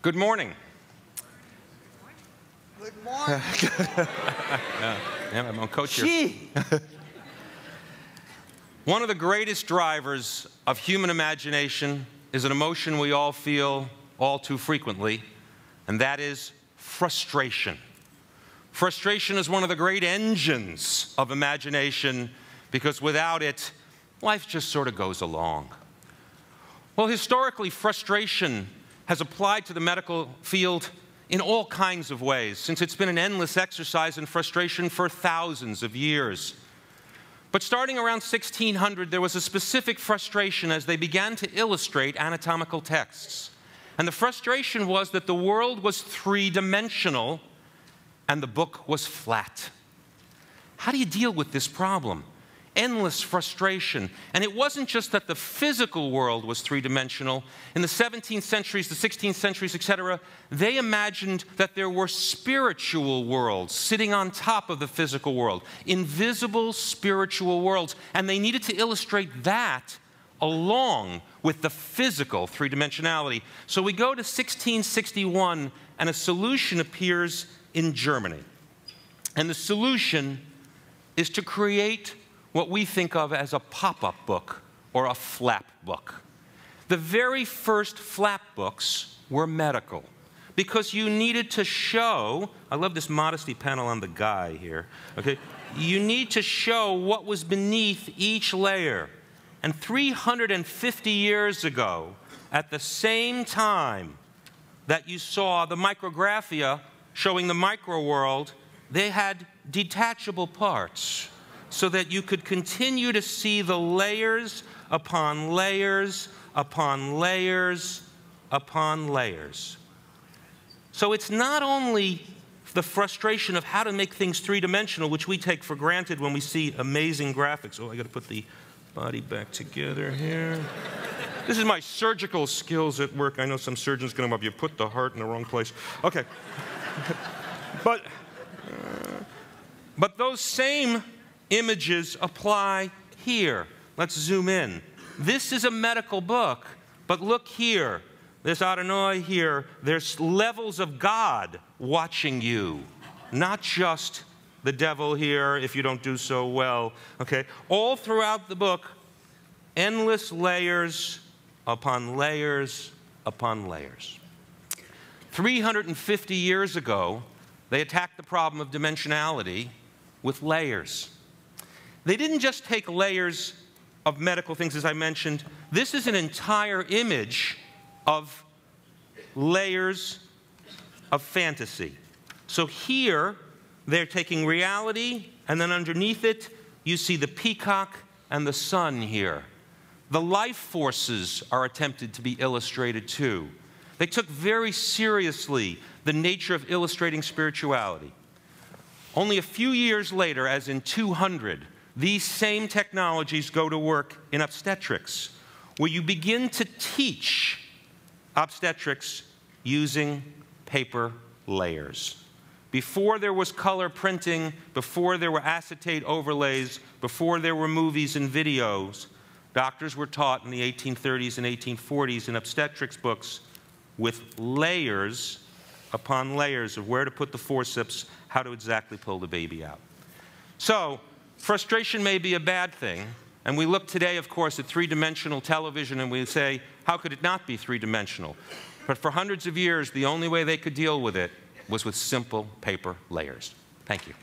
Good morning. Good morning. Yeah, I'm going to coach here. One of the greatest drivers of human imagination is an emotion we all feel all too frequently, and that is frustration. Frustration is one of the great engines of imagination because without it, life just sort of goes along. Well, historically, frustration has applied to the medical field in all kinds of ways, since it's been an endless exercise in frustration for thousands of years. But starting around 1600, there was a specific frustration as they began to illustrate anatomical texts. And the frustration was that the world was three-dimensional and the book was flat. How do you deal with this problem? Endless frustration. And it wasn't just that the physical world was three-dimensional. In the 17th centuries, the 16th centuries, etc., they imagined that there were spiritual worlds sitting on top of the physical world, invisible spiritual worlds, and they needed to illustrate that along with the physical three-dimensionality. So we go to 1661, and a solution appears in Germany. And the solution is to create what we think of as a pop-up book or a flap book. The very first flap books were medical because you needed to show, I love this modesty panel on the guy here, okay? You need to show what was beneath each layer. And 350 years ago, at the same time that you saw the micrographia showing the micro world, they had detachable parts, so that you could continue to see the layers upon layers upon layers upon layers. So it's not only the frustration of how to make things three-dimensional, which we take for granted when we see amazing graphics. Oh, I got to put the body back together here. This is my surgical skills at work. I know some surgeons going to up, you put the heart in the wrong place. Okay. But those same images apply here. Let's zoom in. This is a medical book, but look here. There's Adonai here. There's levels of God watching you, not just the devil here if you don't do so well. Okay? All throughout the book, endless layers upon layers upon layers. 350 years ago, they attacked the problem of dimensionality with layers. They didn't just take layers of medical things, as I mentioned. This is an entire image of layers of fantasy. So here, they're taking reality, and then underneath it, you see the peacock and the sun here. The life forces are attempted to be illustrated too. They took very seriously the nature of illustrating spirituality. Only a few years later, as in 200, these same technologies go to work in obstetrics, where you begin to teach obstetrics using paper layers. Before there was color printing, before there were acetate overlays, before there were movies and videos, doctors were taught in the 1830s and 1840s in obstetrics books with layers upon layers of where to put the forceps, how to exactly pull the baby out. So, frustration may be a bad thing, and we look today, of course, at three-dimensional television and we say, how could it not be three-dimensional? But for hundreds of years, the only way they could deal with it was with simple paper layers. Thank you.